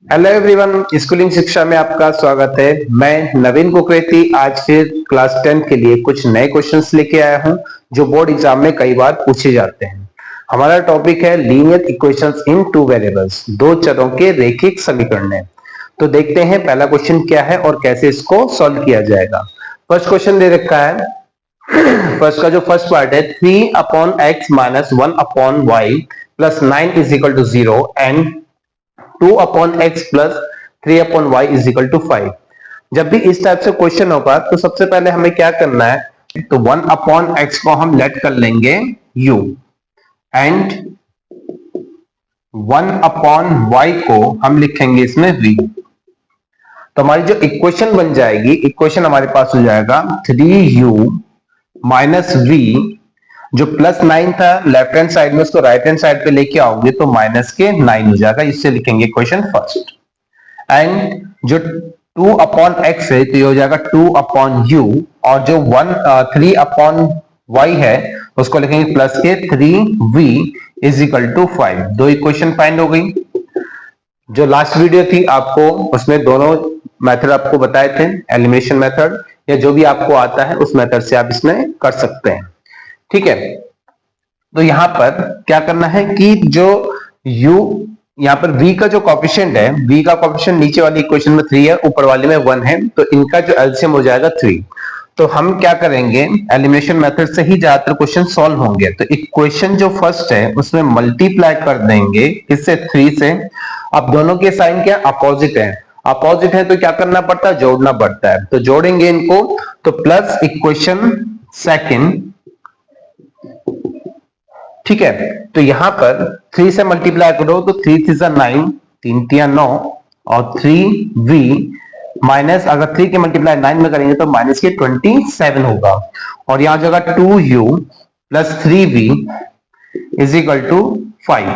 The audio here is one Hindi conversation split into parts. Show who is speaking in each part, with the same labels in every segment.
Speaker 1: हेलो एवरीवन, स्कूलिंग शिक्षा में आपका स्वागत है। मैं नवीन कुकरेती आज फिर क्लास 10 के लिए कुछ नए क्वेश्चंस लेके आया हूं जो बोर्ड एग्जाम में कई बार पूछे जाते हैं। हमारा टॉपिक है लीनियर इक्वेशंस इन टू वेरिएबल्स, दो चरों के रैखिक समीकरण। तो देखते हैं पहला क्वेश्चन क्या है और कैसे इसको सॉल्व किया जाएगा। फर्स्ट क्वेश्चन दे रखा है। फर्स्ट का जो फर्स्ट पार्ट है 3/x minus 1/y plus 9 is equal to 0 and 2/x plus 3/y is equal to 5। जब भी इस टाइप से क्वेश्चन होगा तो सबसे पहले हमें क्या करना है, तो 1/x को हम लेट कर लेंगे u एंड 1/y को हम लिखेंगे इसमें v। तो हमारी जो इक्वेशन बन जाएगी, इक्वेशन हमारे पास हो जाएगा 3u माइनस v, जो प्लस 9 था लेफ्ट हैंड साइड में उसको राइट हैंड साइड पे लेके आओगे तो माइनस के 9 हो जाएगा। इससे लिखेंगे क्वेश्चन फर्स्ट। एंड जो 2/x है तो ये हो जाएगा 2/u, और जो 3/y है उसको लिखेंगे प्लस के 3v इज इक्वल टू 5। दो इक्वेशन फाइंड हो गई। जो लास्ट वीडियो थी आपको उसमें दोनों मेथड आपको बताए थे, एलिमिनेशन मेथड या जो भी आपको आता है उस मेथड से आप इसमें कर सकते हैं। ठीक है, तो यहां पर क्या करना है कि जो u यहां पर v का जो कॉफिशिएंट है, v का कॉफिशिएंट नीचे वाली इक्वेशन में 3 है, ऊपर वाले में 1 है, तो इनका जो एलसीएम हो जाएगा 3। तो हम क्या करेंगे, एलिमिनेशन मेथड से ही ज्यादातर क्वेश्चन सॉल्व होंगे। तो इक्वेशन जो फर्स्ट है उसमें मल्टीप्लाई कर देंगे इससे 3 से। अब दोनों के साइन क्या अपोजिट है, अपोजिट है तो क्या करना पड़ता है, जोड़ना पड़ता है। तो जोड़ेंगे इनको, तो प्लस इक्वेशन सेकंड। ठीक है, तो यहां पर 3 से मल्टीप्लाई करो तो 3 3 9, 3 3 9 और 3v माइनस, अगर 3 के मल्टीप्लाई 9 में करेंगे तो माइनस के 27 होगा। और यहां जगह 2u plus 3v is equal to 5।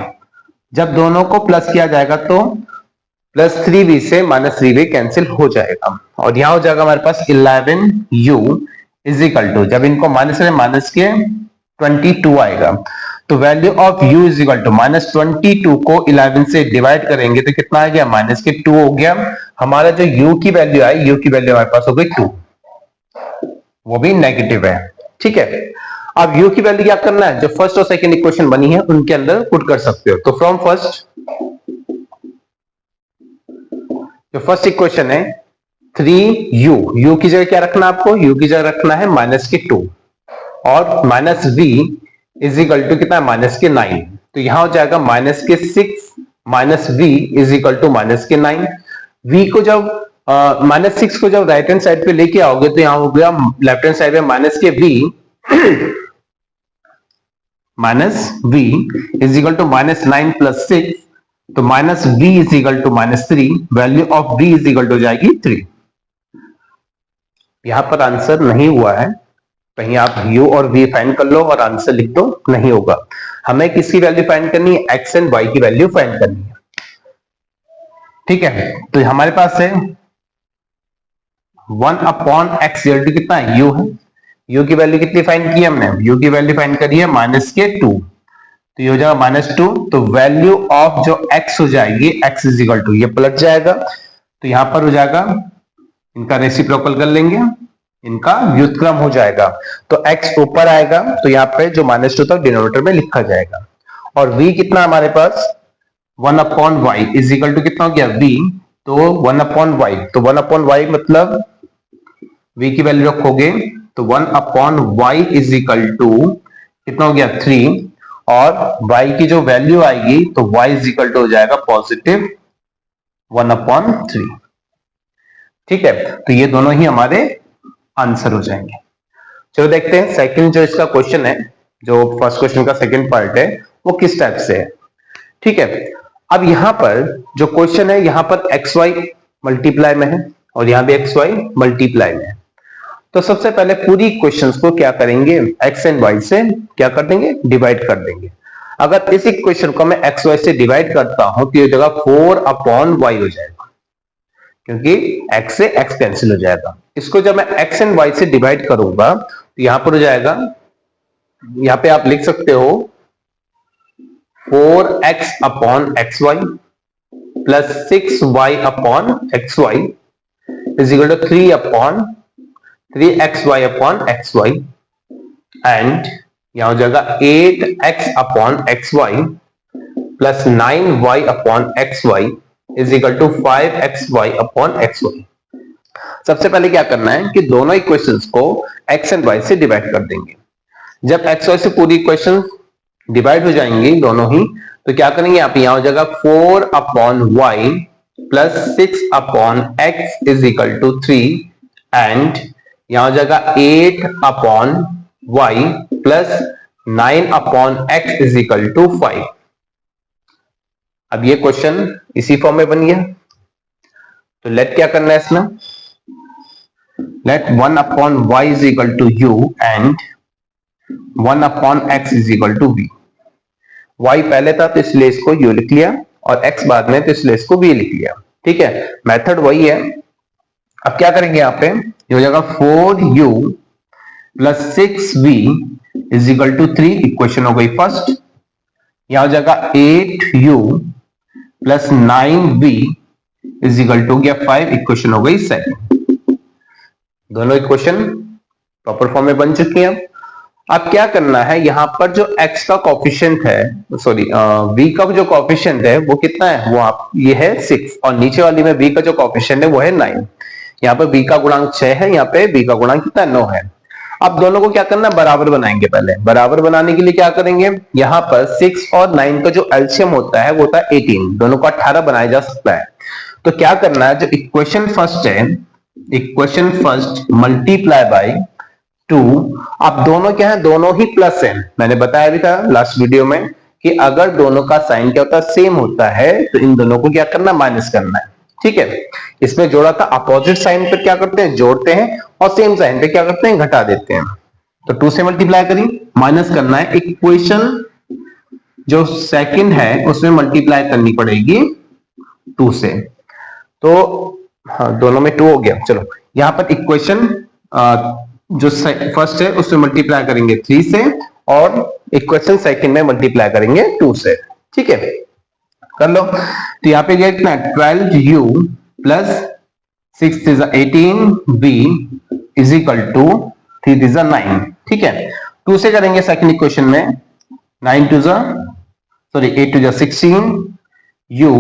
Speaker 1: जब दोनों को प्लस किया जाएगा तो प्लस 3v से माइनस 3v कैंसिल हो जाएगा, और यहां हो जाएगा हमारे पास 11u इज इक्वल टू, जब इनको माइनस करें माइनस के 22 आएगा। तो value of u is equal to minus 22 को 11 से डिवाइड करेंगे तो कितना आ गया, माइनस के 2 हो गया। हमारा जो u की वैल्यू आई, u की वैल्यू हमारे पास हो गई 2, वो भी नेगेटिव है। ठीक है, अब u की वैल्यू क्या करना है, जो फर्स्ट और सेकंड इक्वेशन बनी है उनके अंदर पुट कर सकते हो। तो फ्रॉम फर्स्ट, जो फर्स्ट इक्वेशन है 3u, u की जगह क्या रखना है आपको, u की जगह रखना है माइनस के 2 और minus v is equal to कितना, माइनस के 9। तो यहां हो जाएगा माइनस के 6 minus v is equal to minus के 9। v को जब माइनस 6 को जब राइट हैंड साइड पे लेके आओगे तो यहां हो गया लेफ्ट हैंड साइड में माइनस के v minus v is equal to minus 9 plus 6, तो minus v is equal to minus 3। Value of v is equal to जाएगी 3। यहां पर आंसर नहीं हुआ है, कहीं आप u और v फाइंड कर लो और आंसर लिख दो, नहीं होगा। हमें किसकी वैल्यू फाइंड करनी है, x एंड y की वैल्यू फाइंड करनी है। ठीक है, तो हमारे पास है 1/x कितना है, u है। u की वैल्यू कितनी फाइंड की हमने, u की वैल्यू फाइंड करी है माइनस के 2, तो ये हो जाएगा माइनस 2। तो वैल्यू ऑफ जो x हो जाएगी, x इज इक्वल टू, ये पलट जाएगा तो यहां पर हो जाएगा, इनका रेसिप्रोकल कर लेंगे, इनका व्युत्क्रम हो जाएगा। तो x ऊपर आएगा तो यहाँ पे जो माइनस 2 था डिनोमिनेटर में लिखा जाएगा। और v कितना हमारे पास 1/y इज इक्वल टू कितना हो गया v, तो 1/y, तो 1/y मतलब v की वैल्यू रखोगे तो 1/y इज इक्वल टू कितना हो गया 3, और y की जो वैल्यू आएगी तो y इज इक्वल टू हो जाएगा पॉजिटिव 1/3। ठीक है, तो ये दोनों ही हमारे आंसर हो जाएंगे। चलो देखते हैं सेकंड जो इसका क्वेश्चन है, जो फर्स्ट क्वेश्चन का सेकंड पार्ट है वो किस टाइप से है। ठीक है, अब यहां पर जो क्वेश्चन है, यहां पर एक्स वाई मल्टीप्लाई में है और यहां भी एक्स वाई मल्टीप्लाई में है। तो सबसे पहले पूरी क्वेश्चंस को क्या करेंगे, एक्स एंड वाई से क्या कर देंगे, डिवाइड कर देंगे। अगर इस इक्वेशन को मैं एक्स वाई से डिवाइड करता हूं तो ये जगह 4/y हो जाएगा, क्योंकि x से x कैंसिल हो जाएगा। इसको जब मैं x एंड y से डिवाइड करूंगा तो यहां पर हो जाएगा, यहां पे आप लिख सकते हो 4x/xy plus 6y upon xy is equal to 3xy upon xy and यहां हो जाएगा 8x upon xy plus 9y upon xy is equal to 5xy upon xy। सबसे पहले क्या करना है कि दोनों इक्वेशंस को x एंड y से डिवाइड कर देंगे। जब x y से पूरी इक्वेशन डिवाइड हो जाएंगी दोनों ही, तो क्या करेंगे यहाँ पे, यहां हो जाएगा 4 upon y plus 6 upon x is equal to 3 and यहां हो जाएगा 8 upon y plus 9 upon x is equal to 5। अब ये क्वेश्चन इसी फॉर्म में बन गया। तो लेट क्या करना है इसमें, let 1 upon y is equal to u and 1 upon x is equal to v। y पहले था तो इसलिए इसको u लिख लिया और x बाद में तो इसलिए इसको v लिख लिया। ठीक है, मेथड वही है। अब क्या करेंगे यहाँ पे, ये हो जाएगा 4u plus 6v is equal to 3, equation हो गई फर्स्ट। यहां हो जाएगा 8u plus 9v is equal to गया 5, इक्वेशन हो गई सेकंड। दोनों इक्वेशन प्रॉपर फॉर्म में बन चुकी हैं। अब क्या करना है, यहां पर जो x का कोफिशिएंट है, सॉरी v का जो कोफिशिएंट है वो कितना है, वो आप ये है 6 और नीचे वाली में v का जो कोफिशिएंट है वो है 9। यहाँ पे v का गुणांक 6 है, यहाँ पे v का गुणांक कितना 9 है। अब दोनों को क्या करना है, बराबर बनाएंगे। पहले बराबर बनाने के लिए क्या करेंगे, यहाँ पर 6 और 9 का जो एलसीएम होता है वो होता है 18, दोनों को 18 बनाया जा सकता है। तो क्या करना है, जो इक्वेशन फर्स्ट है, इक्वेशन फर्स्ट मल्टीप्लाई बाय 2। अब दोनों क्या है, दोनों ही प्लस है। मैंने बताया भी था लास्ट वीडियो में कि अगर दोनों का साइन क्या होता है, सेम होता है, तो इन दोनों को क्या करना, माइनस करना है। ठीक है, इसमें जोड़ा था, अपोजिट साइन पे क्या करते हैं, जोड़ते हैं, और सेम साइन पे क्या करते हैं, घटा देते हैं। तो 2 से मल्टीप्लाई करिए, माइनस करना है। इक्वेशन जो सेकंड है उसमें मल्टीप्लाई करनी पड़ेगी 2 से। तो हाँ, दोनों में 2 हो गया। चलो यहां पर इक्वेशन जो फर्स्ट है उसमें मल्टीप्लाई करेंगे 3 से और इक्वेशन सेकंड में मल्टीप्लाई करेंगे 2 से। ठीक है, कर लो। तो यहाँ पे कितना, 12u plus 6 is 18v is equal to 3 is 9। ठीक है, 2 से करेंगे सेकंड इक्वेशन में, 8 टू 16 u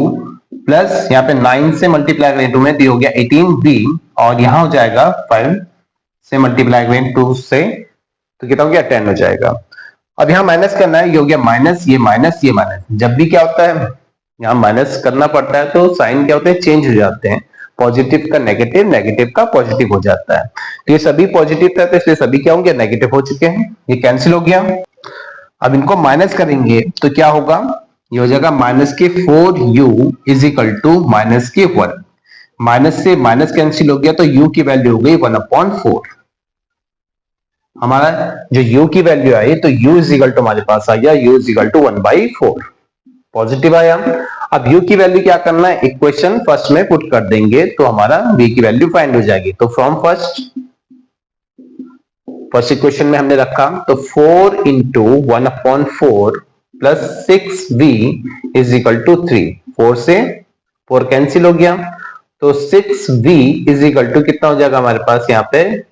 Speaker 1: प्लस यहाँ पे 9 से मल्टीप्लाई करें 2 में, तो हो गया 18v और यहां हो जाएगा 5 से मल्टीप्लाई करें 2 से, तो कितना हो गया 10 हो जाएगा। अब यहां माइनस करना है, ये हो गया माइनस, ये माइनस, ये माइनस। जब भी क्या होता है, यहां माइनस करना पड़ता है तो साइन क्या होते हैं, चेंज हो जाते हैं। पॉजिटिव का नेगेटिव, नेगेटिव का पॉजिटिव हो जाता है। तो ये सभी पॉजिटिव था तो इसलिए सभी क्या होंगे, नेगेटिव हो चुके हैं, ये कैंसिल हो गया। अब इनको माइनस करेंगे तो क्या होगा, ये हो जाएगा माइनस के 4u is equal to minus के 1। माइनस से माइनस कैंसिल हो गया तो u की वैल्यू हो गई 1/4। हमारा जो u की वैल्यू आई तो u इज इक्वल टू हमारे पास आ गया u is equal to 1/4, positive आया। अब u की वैल्यू क्या करना है, इक्वेशन फर्स्ट में पुट कर देंगे तो हमारा v की वैल्यू फाइंड हो जाएगी। तो फ्रॉम फर्स्ट इक्वेशन में हमने रखा तो 4 into 1/4 plus 6v is equal to 3। 4 से 4 कैंसिल हो गया तो 6v इज इक्वल टू कितना हो जाएगा हमारे पास, यहाँ पे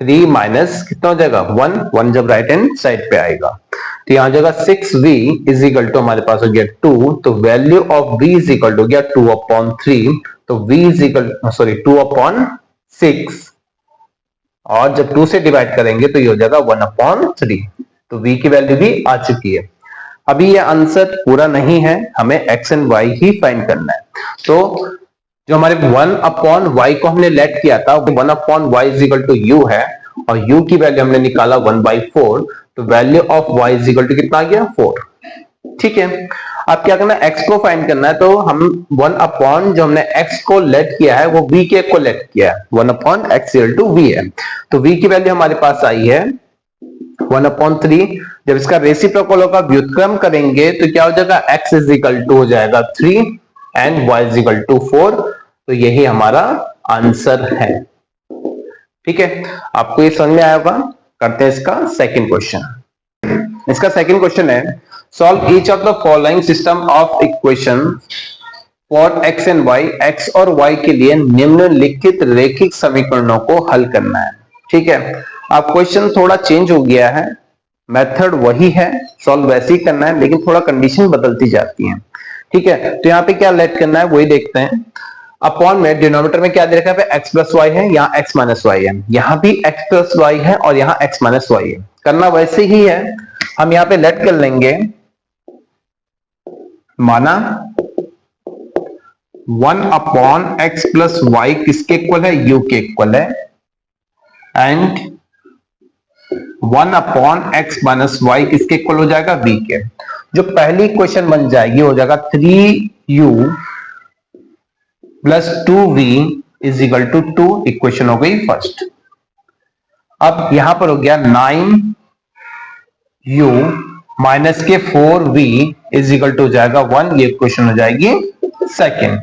Speaker 1: 3 माइनस कितना हो जाएगा 1 जब राइट हैंड साइड पे आएगा तो यहां जाएगा 6v इज इक्वल टू हमारे पास हो गया 2। तो value of v is equal to हो गया 2/3। तो v इज इक्वल 2/6 और जब 2 से डिवाइड करेंगे तो ये हो जाएगा 1/3। तो v की वैल्यू भी आ चुकी है। अभी ये आंसर पूरा नहीं है, हमें x and y he find करना है। तो जो हमारे 1/y को हमने लेट किया था 1/y is equal to u है और u की वैल्यू हमने निकाला 1/4। तो value of y is equal to कितना आ गया 4। ठीक है, अब क्या करना है, x को फाइंड करना है। तो हम 1 जो हमने x को लेट किया है वो v के को लेट किया है, 1/x इक्वल टू v है। तो v की वैल्यू हमारे पास आई है 1/3। जब इसका रेसिप्रोकल होगा, व्युत्क्रम करेंगे तो क्या हो जाएगा, x इज इक्वल टू हो जाएगा 3 and y is equal to 4। तो यही हमारा आंसर है। ठीक है, आपको ये समझ में आया होगा। करते हैं इसका सेकंड क्वेश्चन। इसका सेकंड क्वेश्चन है, solve each of the following system of equation for X and Y, X और वाई के लिए निम्नलिखित रैखिक समीकरणों को हल करना है। ठीक है, अब क्वेश्चन थोड़ा चेंज हो गया है, मेथड वही है, सॉल्व वैसे ही करना है, लेकिन थोड़ा कंडीशन बदलती जाती है। ठीक है, तो यहाँ पे क्या लेट करना है वही देखते हैं। अपॉन में डिनोमिनेटर में क्या दे रखा है, एक्स प्लस वाई है, यहाँ एक्स माइनस वाई है, यहाँ भी एक्स प्लस वाई है और यहाँ एक्स माइनस वाई है। करना वैसे ही है, हम यहाँ पे लेट कर लेंगे, माना 1 अपॉन एक्स प्लस वाई किसके इक्वल है, यू के इक्वल है, and 1 upon X minus Y किसके इक्वल हो जाएगा, वी के। जो पहली इक्वेशन बन जाएगी हो जाएगा 3u plus 2v is equal to 2, equation हो गई फर्स्ट। अब यहां पर हो गया 9u माइनस के 4v इज इक्वल टू हो जाएगा 1, ये इक्वेशन हो जाएगी सेकेंड।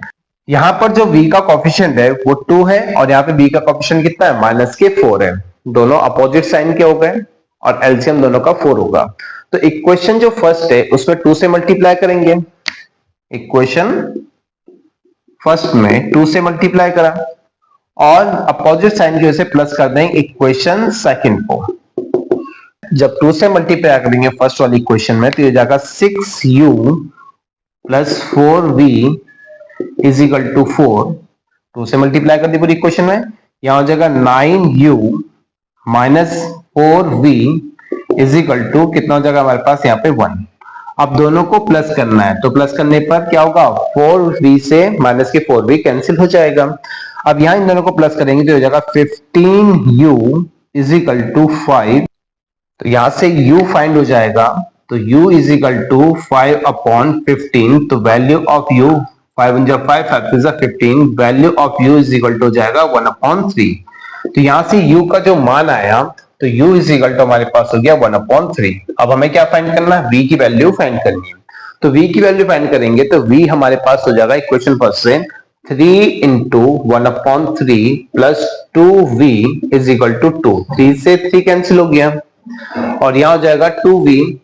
Speaker 1: यहां पर जो v का कोफिशिएंट है वो 2 है और यहाँ पे v का कोफिशिएंट कितना है, माइनस के 4 है। दोनों अपोजिट साइन के हो गए और एलसीएम दोनों का 4 होगा। तो इक्वेशन जो फर्स्ट है उसमें 2 से मल्टीप्लाई करेंगे, इक्वेशन फर्स्ट में 2 से मल्टीप्लाई करा और अपोजिट साइन की वजह से प्लस कर देंगे इक्वेशन सेकंड को। जब 2 से मल्टीप्लाई करेंगे फर्स्ट वाली इक्वेशन में तो ये जाएगा 6u plus 4v is equal to 4, 2 से मल्टीप्लाई कर दी पूरी इक्वेशन में, यहां हो जाएगा 9u minus 4v is equal to कितना हो जाएगा हमारे पास यहाँ पे 1। अब दोनों को प्लस करना है तो प्लस करने पर क्या होगा, 4v से माइनस के 4v कैंसिल हो जाएगा। अब यहां इन दोनों को प्लस करेंगे तो हो जाएगा 15u इज इक्वल टू 5, तो यहां से u फाइंड हो जाएगा, तो u is equal to 5 upon 15, तो value of u 5 5 5 15, value of u is equal to हो जाएगा 1 अपॉन 3। तो यहां से u का जो मान आया तो u इज इक्वल टू हमारे पास हो गया 1 अपॉन 3। अब हमें क्या फाइंड करना है, v की वैल्यू फाइंड करनी है। तो v की वैल्यू फाइंड करेंगे तो v हमारे पास हो जाएगा इक्वेशन फर्स्ट से 3 into 1 upon 3 plus 2v is equal to 2, 3 से 3 कैंसिल हो गया और यहां हो जाएगा 2v,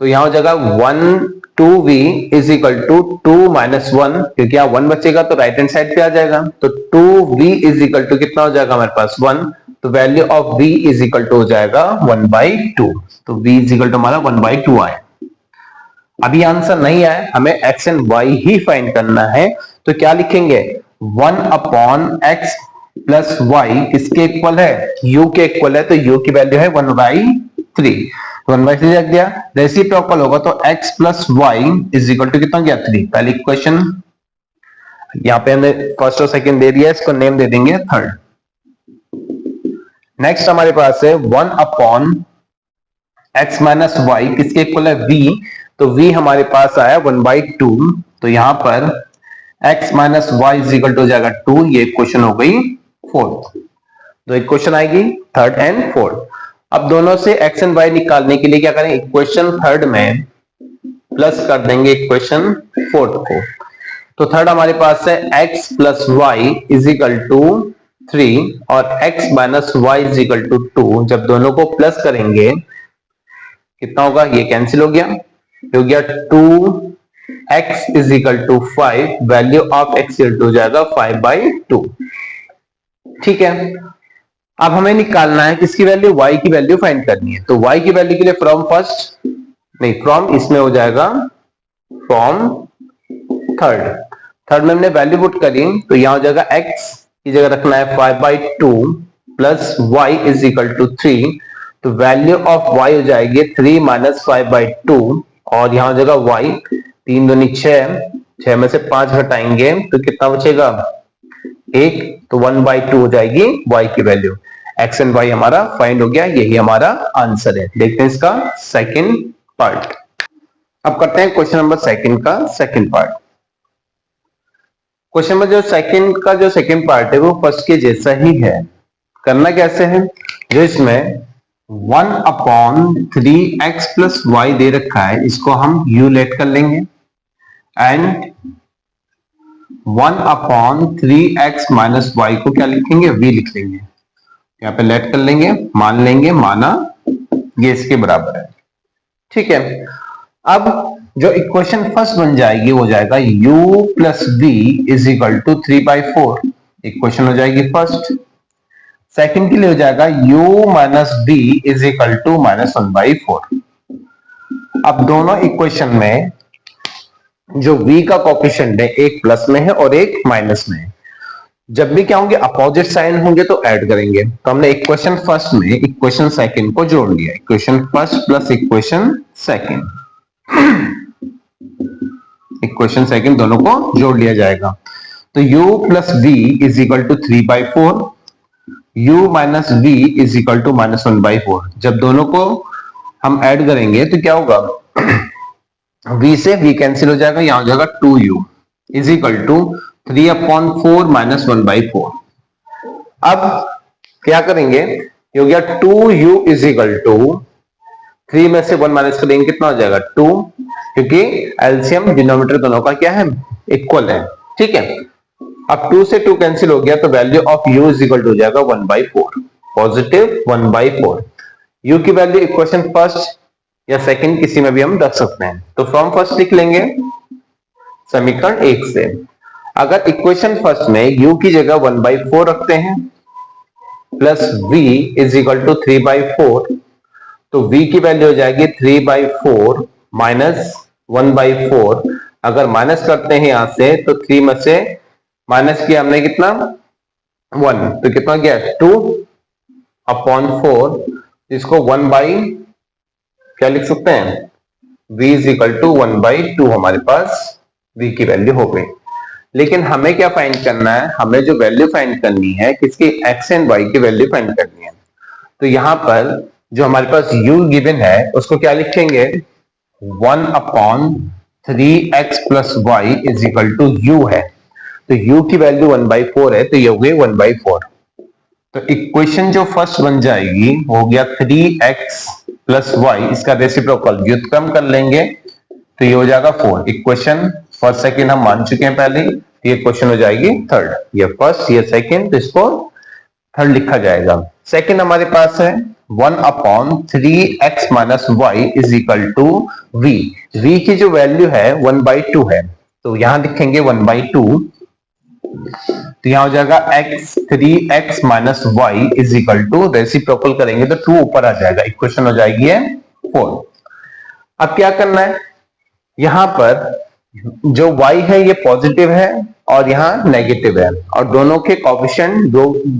Speaker 1: तो यहां हो जाएगा 2v is equal to 2 minus 1, क्योंकि यहाँ 1 बचेगा तो राइट हैंड साइड पे आ जाएगा, तो 2v इज इक्वल टू कितना हो जाएगा हमारे पास 1, तो value of v is equal to हो जाएगा 1/2, तो v इज इक्वल टू हमारा 1/2 आया। अभी आंसर नहीं आया, हमें x and y he find करना है, तो क्या लिखेंगे 1 अपॉन x प्लस वाई किसके इक्वल है, u के इक्वल है, तो u की वैल्यू है 1/3, 1/3 रख दिया, रेसिप्रोकल होगा तो x plus Y is equal to कितना गया 3। पहली इक्वेशन यहाँ पे हमने फर्स्ट और सेकंड दे दिया, इसको नेम दे देंगे थर्ड। नेक्स्ट हमारे पास है 1 अपॉन x माइनस वाई किसके इक्वल है v, तो v हमारे पास आया 1/2, तो यहां पर x minus Y is equal to हो जाएगा 2, ये इक्वेशन हो गई फोर्थ। दो इक्वेशन आएगी थर्ड एंड फोर्थ। अब दोनों से x एंड y निकालने के लिए क्या करें, इक्वेशन थर्ड में प्लस कर देंगे इक्वेशन फोर्थ को, तो थर्ड हमारे पास है x plus Y is equal to 3 और x minus Y is equal to 2, जब दोनों को प्लस करेंगे कितना होगा, ये कैंसिल हो गया, हो गया 2x is equal to 5, value of x equal to हो जाएगा 5/2। ठीक है, अब हमें निकालना है किसकी वैल्यू, y की वैल्यू फाइंड करनी है, तो y की वैल्यू के लिए फ्रॉम फर्स्ट नहीं, फ्रॉम इसमें हो जाएगा फ्रॉम थर्ड में हमने वैल्यू पुट करी, तो यहां हो जाएगा x की जगह रखना है 5/2 plus y is equal to 3, तो वैल्यू ऑफ y हो जाएगी 3 माइनस 5/2 और यहां हो जाएगा y 3 दूनी 6, 6 में से 5 घटाएंगे तो कितना बचेगा 1, तो 1/2 हो जाएगी y की वैल्यू। x एंड y हमारा फाइंड हो गया, यही हमारा आंसर है। देखते हैं इसका सेकंड पार्ट। अब करते हैं क्वेश्चन नंबर सेकंड का सेकंड पार्ट। क्वेश्चन में जो सेकंड का जो सेकंड पार्ट है वो फर्स्ट के जैसा ही है। करना कैसे है, जो इसमें 1 upon 3x plus why they रखा है, इसको हम u लेट कर लेंगे and 1 upon 3x minus Y को क्या लिखेंगे, v लिख लेंगे, यहाँ पे लेट कर लेंगे, मान लेंगे, माना ये इसके बराबर है। ठीक है, अब जो इक्वेशन फर्स्ट बन जाएगी वो हो जाएगा u plus B is equal to 3/4, equation हो जाएगी फर्स्ट। सेकंड के लिए हो जाएगा u minus B is equal to -1/4। अब दोनों इक्वेशन में जो v का कोफिशिएंट है एक प्लस में है और एक माइनस में है। जब भी क्या होंगे अपोजिट साइन होंगे तो ऐड करेंगे। तो हमने इक्वेशन फर्स्ट में इक्वेशन सेकंड को जोड़ लिया, equation first plus equation second, equation second दोनों को जोड़ लिया जाएगा। तो u plus B is equal to 3/4, u minus B is equal to -1/4। जब दोनों को हम ऐड करेंगे तो क्या होगा, v से v कैंसिल हो जाएगा, यहां हो जाएगा 2u इज इक्वल टू 3/4 -1/4। अब क्या करेंगे, ये हो गया 2u इज इक्वल टू 3 में से 1 माइनस करेंगे कितना हो जाएगा 2, क्योंकि एलसीएम डिनोमिनेटर दोनों का क्या है इक्वल है, ठीक है। अब 2 से 2 कैंसिल हो गया तो value of u is equal to हो जाएगा 1/4, पॉजिटिव 1/4। u की वैल्यू इक्वेशन फर्स्ट या सेकंड किसी में भी हम रख सकते हैं। तो फ्रॉम फर्स्ट लिख लेंगे समीकरण 1 से। अगर इक्वेशन फर्स्ट में u की जगह 1/4 रखते हैं plus v is equal to 3/4, तो v की वैल्यू हो जाएगी 3/4 माइनस 1/4। अगर माइनस करते हैं यहां से तो 3 में से माइनस किया हमने कितना 1, तो कितना गया 2/4, इसको 1 बाई क्या लिख सकते हैं v इज इक्वल टू 1/2 हमारे पास v की वैल्यू हो गई। लेकिन हमें क्या फाइंड करना है, हमें जो वैल्यू फाइंड करनी है किसकी x एंड y की वैल्यू फाइंड करनी है। तो यहां पर जो हमारे पास u गिवन है उसको क्या लिखेंगे 1/3x plus y is equal to u है। तो u की वैल्यू 1/4 है तो ये हो गई 1/4। तो इक्वेशन जो फर्स्ट बन जाएगी वो हो गया 3x प्लस y, इसका रेसिप्रोकल व्युत्क्रम कर लेंगे तो ये हो जाएगा 4। इक्वेशन फर्स्ट सेकंड हम मान चुके हैं पहले, ये क्वेश्चन हो जाएगी थर्ड, ये फर्स्ट ये सेकंड, तो इसको थर्ड लिखा जाएगा। सेकंड हमारे पास है 1/3x minus y is equal to v। v की जो वैल्यू है 1/2 है तो यहां लिखेंगे 1/2, तो यहां हो जाएगा x 3x minus y is equal to reciprocal करेंगे तो 2 ऊपर आ जाएगा, इक्वेशन हो जाएगी है 4। अब क्या करना है, यहां पर जो y है ये पॉजिटिव है और यहाँ नेगेटिव है और दोनों के कोफिशिएंट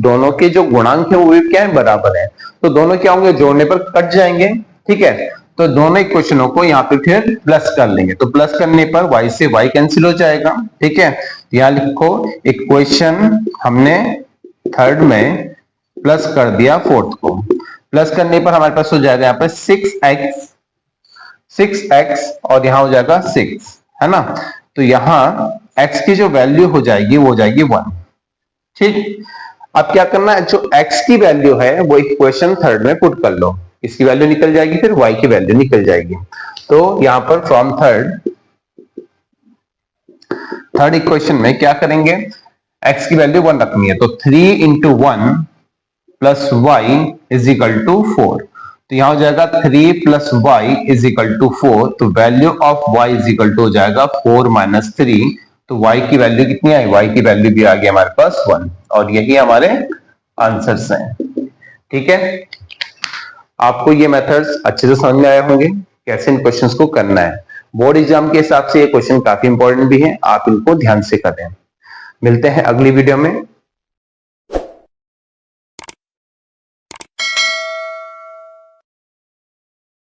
Speaker 1: दोनों के जो गुणांक है वो भी क्या है बराबर है, तो दोनों क्या होंगे जोड़ने पर कट जाएंगे, ठीक है। तो दोनों इक्वेशनों को यहाँ पे फिर प्लस कर लेंगे, तो प्लस करने पर y से y कैंसिल हो जाएगा, ठीक है। यहाँ लिखो इक्वेशन हमने थर्ड में प्लस कर दिया फोर्थ को, प्लस करने पर हमारे पास हो जाएगा यहाँ पे 6x और यहाँ हो जाएगा 6, है ना। तो यहां x की जो वैल्यू हो जाएगी वो हो जाएगी 1, ठीक। अब क्या करना है, जो x की वैल्यू है वो इक्वेशन थर्ड में पुट कर लो, इसकी वैल्यू निकल जाएगी फिर y की वैल्यू निकल जाएगी। तो यहां पर फ्रॉम थर्ड इक्वेशन में क्या करेंगे, x की वैल्यू 1 रखनी है तो 3 into 1 plus y is equal to 4, तो यहां हो जाएगा 3 plus y is equal to 4, तो value of y is equal to हो जाएगा 4 माइनस 3, तो y की वैल्यू कितनी आई, y की वैल्यू भी आ गई हमारे पास 1, और यही हमारे आंसर्स हैं, ठीक है। आपको ये मेथड्स अच्छे से समझ में आए होंगे कैसे इन क्वेश्चंस को करना है। बोर्ड एग्जाम के हिसाब से ये क्वेश्चन काफी इंपॉर्टेंट भी है, आप इनको ध्यान से करें। मिलते हैं अगली वीडियो में।